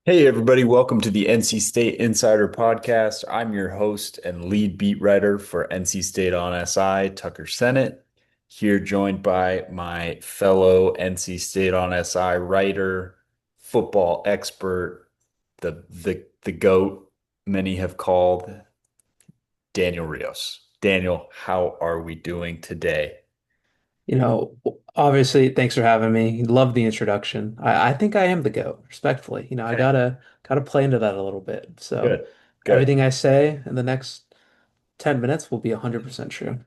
Hey, everybody, welcome to the NC State Insider Podcast. I'm your host and lead beat writer for NC State on SI, Tucker Sennett, here joined by my fellow NC State on SI writer, football expert, the GOAT, many have called Daniel Rios. Daniel, how are we doing today? You know, obviously, thanks for having me. Love the introduction. I think I am the GOAT, respectfully. I gotta play into that a little bit. So Good, good. everything I say in the next 10 minutes will be 100% true.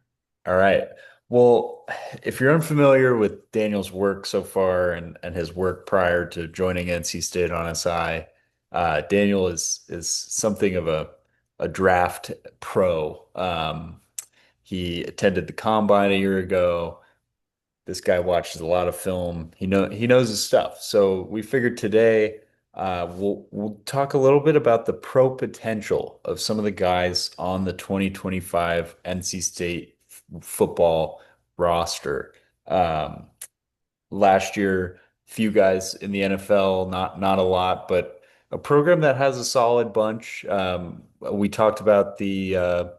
All right. Well, if you're unfamiliar with Daniel's work so far and his work prior to joining NC State on SI, Daniel is something of a draft pro. He attended the combine a year ago. This guy watches a lot of film. He knows his stuff. So we figured today we'll talk a little bit about the pro potential of some of the guys on the 2025 NC State football roster. Um, Last year, few guys in the NFL, not a lot, but a program that has a solid bunch. We talked about the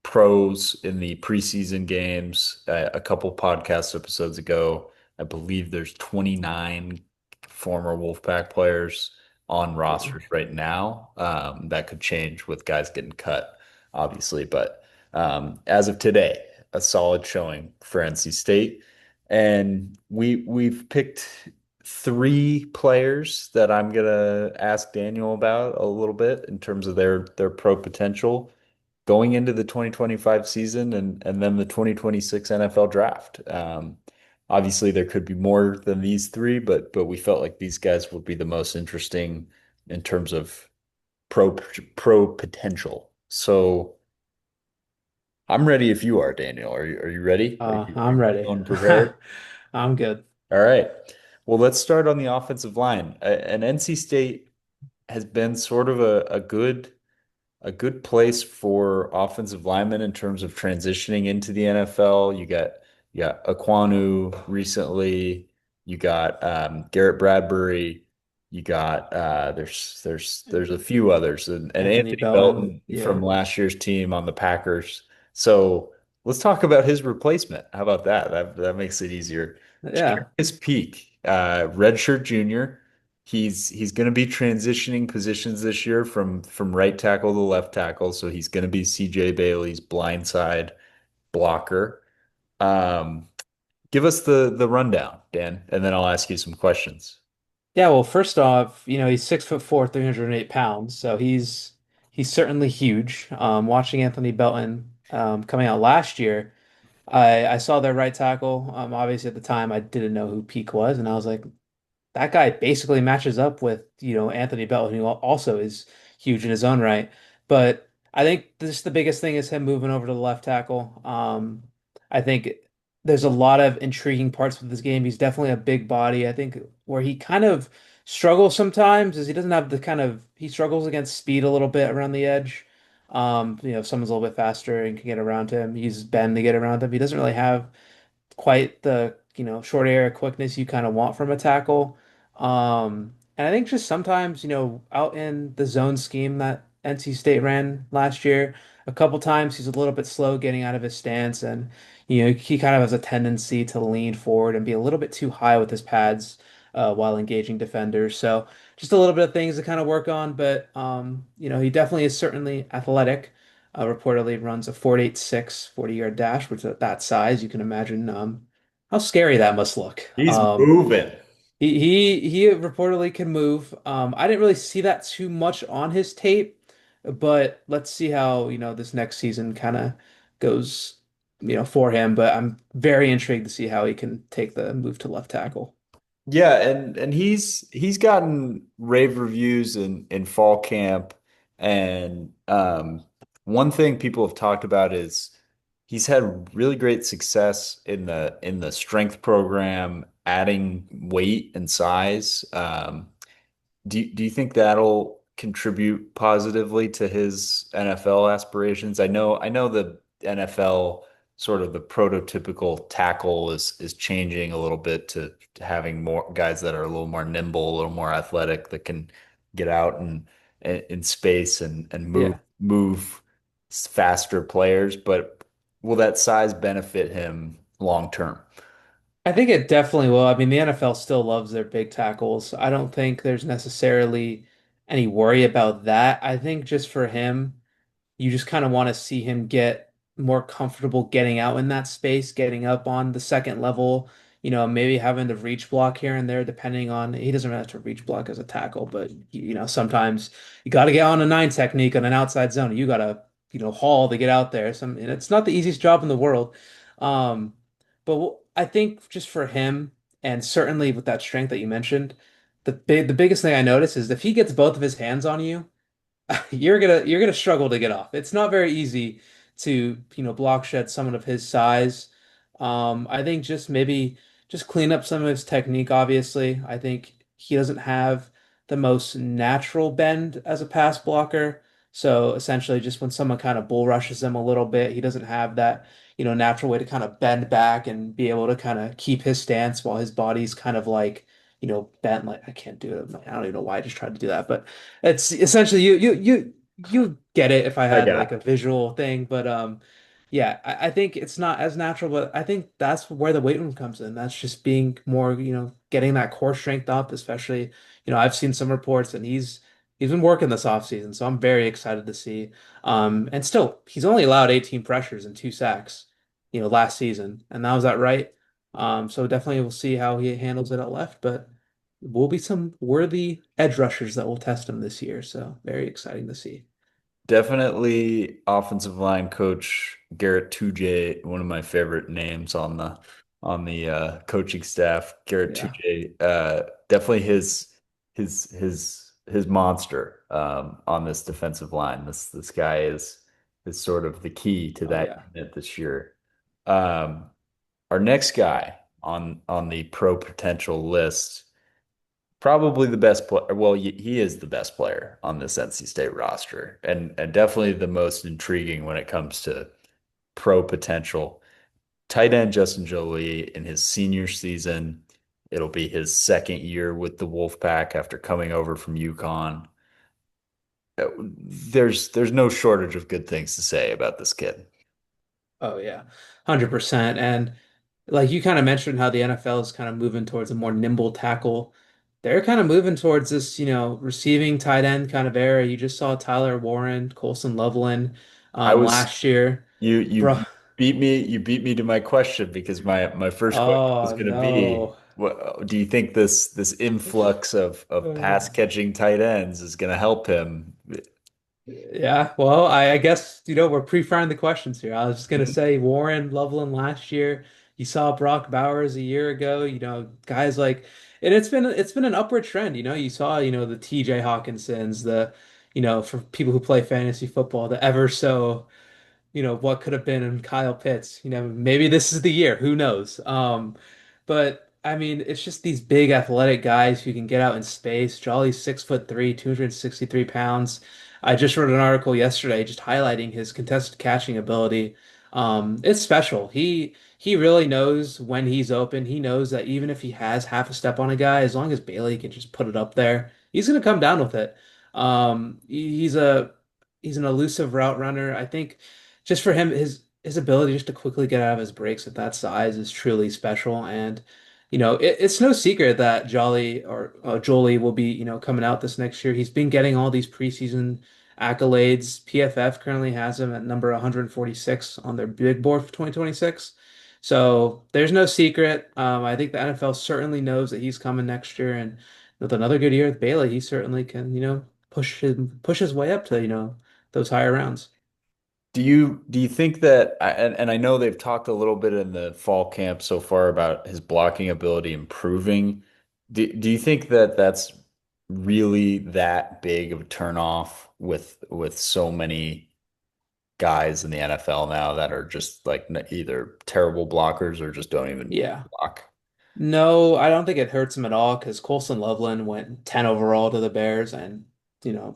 pros in the preseason games a couple podcast episodes ago. I believe there's 29 former Wolfpack players on Wow. rosters right now. That could change with guys getting cut, obviously, but as of today, a solid showing for NC State. And we've picked three players that I'm gonna ask Daniel about a little bit in terms of their pro potential going into the 2025 season and then the 2026 NFL draft. Obviously, there could be more than these three, but we felt like these guys would be the most interesting in terms of pro pro potential. So I'm ready if you are, Daniel. Are you ready? Are you I'm ready. feeling prepared? I'm good. All right. Well, let's start on the offensive line. And NC State has been sort of a good place for offensive linemen in terms of transitioning into the NFL. You got Aquanu recently. You got Garrett Bradbury. You got there's a few others and Anthony Anthony Belton. Belton from Yeah. last year's team on the Packers. So let's talk about his replacement. How about that? That makes it easier. Yeah. His peak, redshirt junior. He's going to be transitioning positions this year from right tackle to left tackle, so he's going to be CJ Bailey's blindside blocker. Um, Give us the rundown, Dan, and then I'll ask you some questions. Yeah, well, first off, he's 6'4", 308 pounds, so he's certainly huge. Watching Anthony Belton coming out last year. I saw their right tackle. Obviously at the time I didn't know who Peak was, and I was like, that guy basically matches up with, Anthony Belton, who also is huge in his own right. But I think this the biggest thing is him moving over to the left tackle. I think there's a lot of intriguing parts with this game. He's definitely a big body. I think where he kind of struggles sometimes is he doesn't have the kind of he struggles against speed a little bit around the edge. If someone's a little bit faster and can get around him, he uses bend to get around him. He doesn't really have quite the, short area quickness you kind of want from a tackle. And I think just sometimes, out in the zone scheme that NC State ran last year, a couple times he's a little bit slow getting out of his stance, and he kind of has a tendency to lean forward and be a little bit too high with his pads while engaging defenders. So just a little bit of things to kind of work on, but he definitely is certainly athletic. Reportedly runs a 4.86 40-yard dash, which at that size, you can imagine how scary that must look. He's moving. He reportedly can move. I didn't really see that too much on his tape, but let's see how, this next season kind of goes, for him. But I'm very intrigued to see how he can take the move to left tackle. Yeah, and he's gotten rave reviews in fall camp, and one thing people have talked about is he's had really great success in the strength program, adding weight and size. Do you think that'll contribute positively to his NFL aspirations? I know the NFL. sort of the prototypical tackle is changing a little bit to having more guys that are a little more nimble, a little more athletic that can get out and in space and Yeah. move faster players. But will that size benefit him long term? I think it definitely will. I mean, the NFL still loves their big tackles. I don't think there's necessarily any worry about that. I think just for him, you just kind of want to see him get more comfortable getting out in that space, getting up on the second level, maybe having to reach block here and there, depending on he doesn't have to reach block as a tackle, but sometimes you got to get on a nine technique on an outside zone. You got to, haul to get out there. And it's not the easiest job in the world. But I think just for him, and certainly with that strength that you mentioned, the biggest thing I notice is if he gets both of his hands on you, you're gonna struggle to get off. It's not very easy to, block shed someone of his size. I think just maybe just clean up some of his technique, obviously. I think he doesn't have the most natural bend as a pass blocker. So essentially just when someone kind of bull rushes him a little bit, he doesn't have that, natural way to kind of bend back and be able to kind of keep his stance while his body's kind of like, bent. Like I can't do it. I don't even know why I just tried to do that, but it's essentially you get it if I I had got like a visual thing, but yeah, I think it's not as natural, but I think that's where the weight room comes in. That's just being more, getting that core strength up, especially, I've seen some reports and he's been working this offseason, so I'm very excited to see. And still he's only allowed 18 pressures and two sacks, last season, and that was that right. So definitely we'll see how he handles it at left, but will be some worthy edge rushers that will test him this year. So very exciting to see. Definitely offensive line coach Garrett Tujay, one of my favorite names on the coaching staff. Garrett Yeah. Tujay, definitely his monster on this defensive line. This guy is sort of the key to Oh that yeah. unit this year. Um, our next guy on the pro potential list. Probably the best player. Well, he is the best player on this NC State roster, and definitely the most intriguing when it comes to pro potential. Tight end Justin Jolie in his senior season. It'll be his second year with the Wolfpack after coming over from UConn. There's no shortage of good things to say about this kid. Oh yeah. 100%. And like you kind of mentioned how the NFL is kind of moving towards a more nimble tackle. They're kind of moving towards this, receiving tight end kind of era. You just saw Tyler Warren, Colson Loveland I was last year. you Bro. you beat me to my question because my first question was Oh going to be, no. what do you think this influx of pass catching tight ends is going to help him? Yeah, well, I guess, we're pre-firing the questions here. I was just gonna say Warren Loveland last year. You saw Brock Bowers a year ago, guys like, and it's been an upward trend, you saw, the TJ Hawkinsons, for people who play fantasy football, the ever so what could have been in Kyle Pitts. Maybe this is the year. Who knows? But I mean, it's just these big athletic guys who can get out in space. Jolly's 6'3", 263 pounds. I just wrote an article yesterday just highlighting his contested catching ability. It's special. He really knows when he's open. He knows that even if he has half a step on a guy, as long as Bailey can just put it up there, he's gonna come down with it. He's an elusive route runner. I think just for him, his ability just to quickly get out of his breaks at that size is truly special. And it's no secret that Jolly or Jolie will be coming out this next year. He's been getting all these preseason accolades. PFF currently has him at number 146 on their big board for 2026. So there's no secret. I think the NFL certainly knows that he's coming next year, and with another good year with Bailey, he certainly can push his way up to those higher rounds. Do you think that and I know they've talked a little bit in the fall camp so far about his blocking ability improving. Do you think that that's really that big of a turnoff with so many guys in the NFL now that are just like either terrible blockers or just don't even Yeah. block? No, I don't think it hurts him at all because Colson Loveland went 10 overall to the Bears, and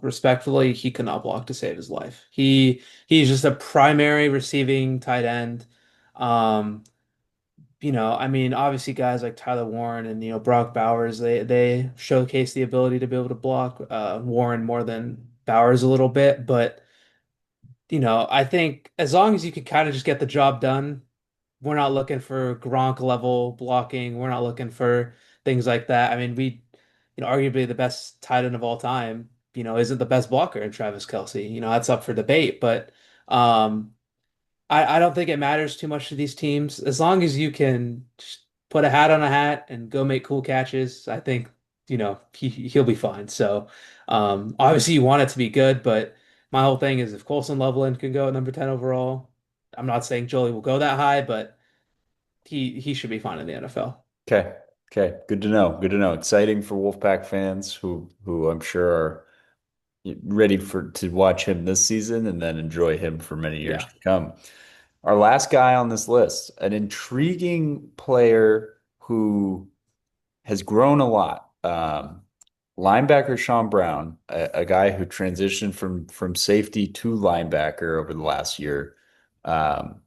respectfully, he could not block to save his life. He's just a primary receiving tight end. Um, I mean, obviously guys like Tyler Warren and Brock Bowers, they showcase the ability to be able to block Warren more than Bowers a little bit, but I think as long as you can kind of just get the job done, we're not looking for Gronk level blocking. We're not looking for things like that. I mean, arguably the best tight end of all time, isn't the best blocker in Travis Kelce. That's up for debate, but um, I don't think it matters too much to these teams. As long as you can just put a hat on a hat and go make cool catches, I think, he'll be fine. So, obviously you want it to be good, but my whole thing is if Colson Loveland can go at number 10 overall, I'm not saying Jolie will go that high, but he should be fine in the NFL. Okay. Okay. Good to know. Good to know. Exciting for Wolfpack fans who I'm sure are ready for to watch him this season and then enjoy him for many years Yeah. to come. Our last guy on this list, an intriguing player who has grown a lot. Linebacker Sean Brown, a guy who transitioned from safety to linebacker over the last year. Um,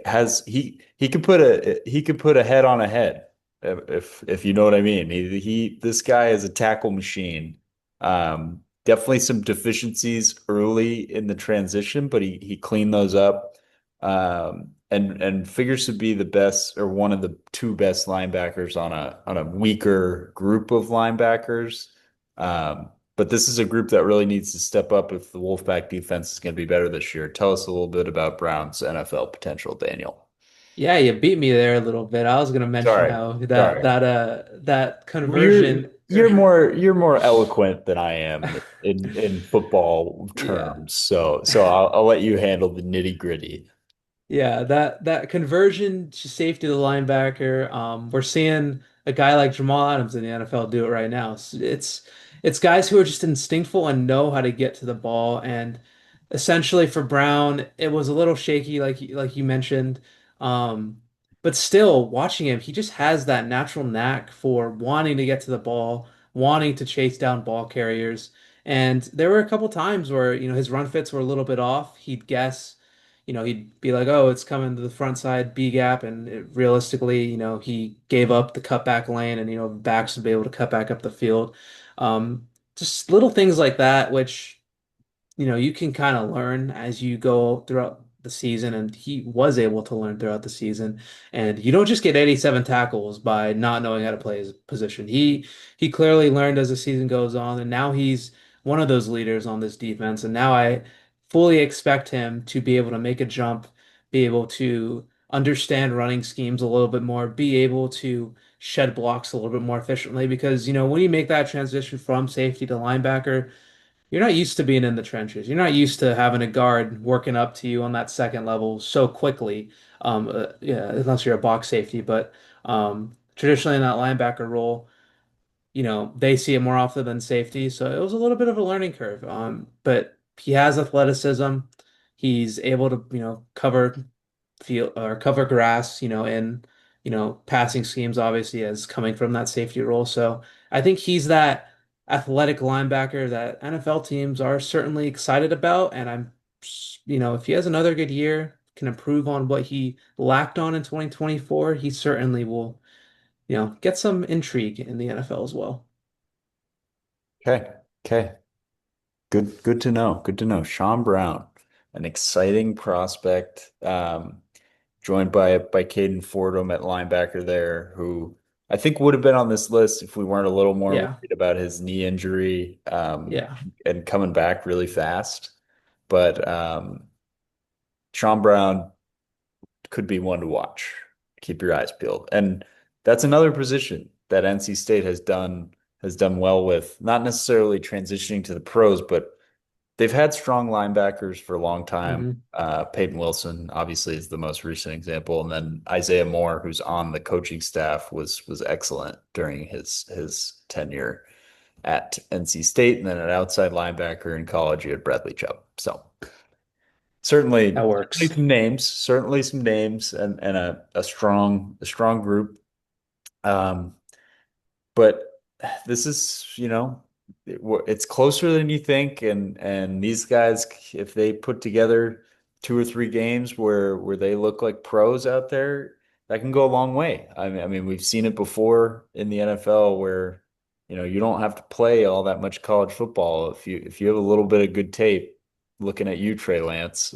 has he could put a head on a head if you know what I mean. He this guy is a tackle machine. Definitely some deficiencies early in the transition, but he cleaned those up. And figures to be the best or one of the two best linebackers on a weaker group of linebackers. But this is a group that really needs to step up if the Wolfpack defense is going to be better this year. Tell us a little bit about Brown's NFL potential, Daniel. Yeah, you beat me there a little bit. I was gonna mention Sorry, how sorry. that Well, You're conversion you're more you're more eloquent than I am in football yeah. terms. So I'll let you handle the nitty gritty. Yeah, that conversion to safety to the linebacker. We're seeing a guy like Jamal Adams in the NFL do it right now. It's guys who are just instinctful and know how to get to the ball. And essentially for Brown, it was a little shaky, like you mentioned. But still, watching him, he just has that natural knack for wanting to get to the ball, wanting to chase down ball carriers. And there were a couple times where, his run fits were a little bit off. He'd guess he'd be like, "Oh, it's coming to the front side B gap," and realistically, he gave up the cutback lane, and backs would be able to cut back up the field. Um, just little things like that, which you can kind of learn as you go throughout the season, and he was able to learn throughout the season. And you don't just get 87 tackles by not knowing how to play his position. He clearly learned as the season goes on, and now he's one of those leaders on this defense. And now I fully expect him to be able to make a jump, be able to understand running schemes a little bit more, be able to shed blocks a little bit more efficiently because when you make that transition from safety to linebacker, you're not used to being in the trenches. You're not used to having a guard working up to you on that second level so quickly. Yeah, unless you're a box safety, but traditionally in that linebacker role, they see it more often than safety. So it was a little bit of a learning curve. But he has athleticism. He's able to, cover field or cover grass, in, passing schemes, obviously, as coming from that safety role. So I think he's that athletic linebacker that NFL teams are certainly excited about. And if he has another good year, can improve on what he lacked on in 2024, he certainly will, get some intrigue in the NFL as well. Okay. Okay. Good to know. Good to know. Sean Brown, an exciting prospect, joined by Caden Fordham at linebacker there, who I think would have been on this list if we weren't a little more Yeah. worried about his knee injury, Yeah. and coming back really fast. But Sean Brown could be one to watch. Keep your eyes peeled. And that's another position that NC State has done well with, not necessarily transitioning to the pros, but they've had strong linebackers for a long time. Hmm. Peyton Wilson obviously is the most recent example, and then Isaiah Moore, who's on the coaching staff, was excellent during his tenure at NC State, and then an outside linebacker in college, you had Bradley Chubb. So That certainly works. certainly some names, and a strong group. Um, but this is, it's closer than you think, and these guys, if they put together two or three games where they look like pros out there, that can go a long way. I mean, we've seen it before in the NFL where, you don't have to play all that much college football. If you have a little bit of good tape, looking at you, Trey Lance,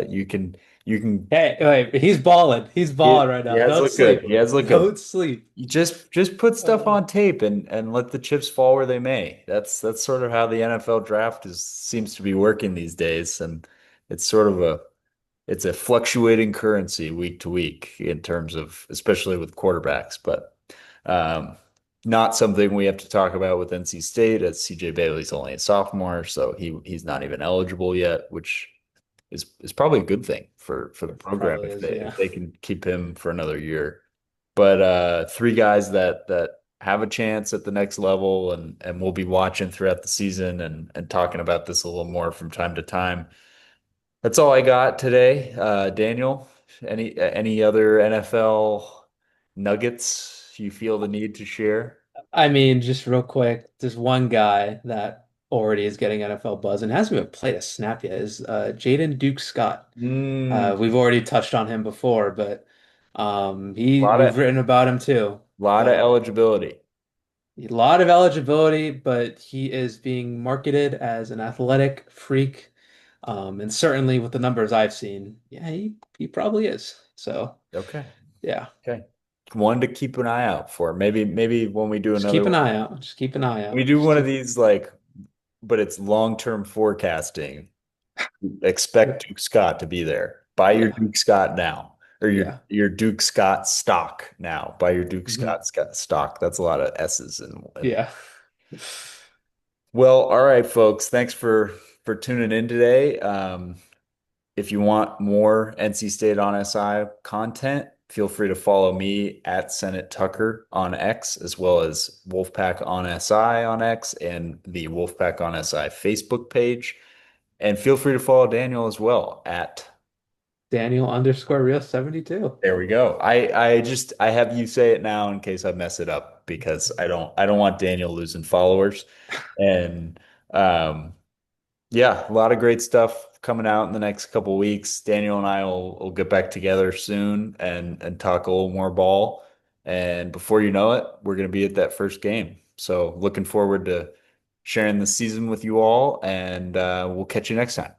you can Hey, wait, he's balling. He's balling right he now. has Don't looked good. sleep. He has looked good. Don't sleep. You just put stuff Uh, on tape and let the chips fall where they may. That's sort of how the NFL draft is seems to be working these days, and it's sort of a fluctuating currency week to week in terms of especially with quarterbacks, but um, not something we have to talk about with NC State as CJ Bailey's only a sophomore, so he's not even eligible yet, which is probably a good thing for the it program probably if is, they yeah. if they can keep him for another year. But three guys that have a chance at the next level, and we'll be watching throughout the season and talking about this a little more from time to time. That's all I got today. Daniel, any other NFL nuggets you feel the need to share? I mean, just real quick, there's one guy that already is getting NFL buzz and hasn't even played a snap yet is Jaden Duke Scott. Mm, We've already touched on him before, but lot of we've written about him too. lot of But eligibility. a lot of eligibility, but he is being marketed as an athletic freak. And certainly with the numbers I've seen, yeah, he probably is. So Okay. yeah, Okay. One to keep an eye out for. Maybe when we do just another keep an one, eye out. Just keep an eye we out. do Just one of keep these like, but it's long-term forecasting. Expect Duke Scott to be there. Buy your yeah, Duke Scott now, or your yeah. your Duke Scott stock now. Buy your Duke Mhm. Scott stock. That's a lot of S's and Yeah. well, all right, folks. Thanks for tuning in today. If you want more NC State on SI content, feel free to follow me at Senate Tucker on X, as well as Wolfpack on SI on X and the Wolfpack on SI Facebook page. And feel free to follow Daniel as well at Daniel underscore real 72. there we go. I have you say it now in case I mess it up because I don't want Daniel losing followers. And yeah, a lot of great stuff coming out in the next couple of weeks. Daniel and I will get back together soon and talk a little more ball. And before you know it, we're going to be at that first game. So looking forward to sharing the season with you all, and we'll catch you next time.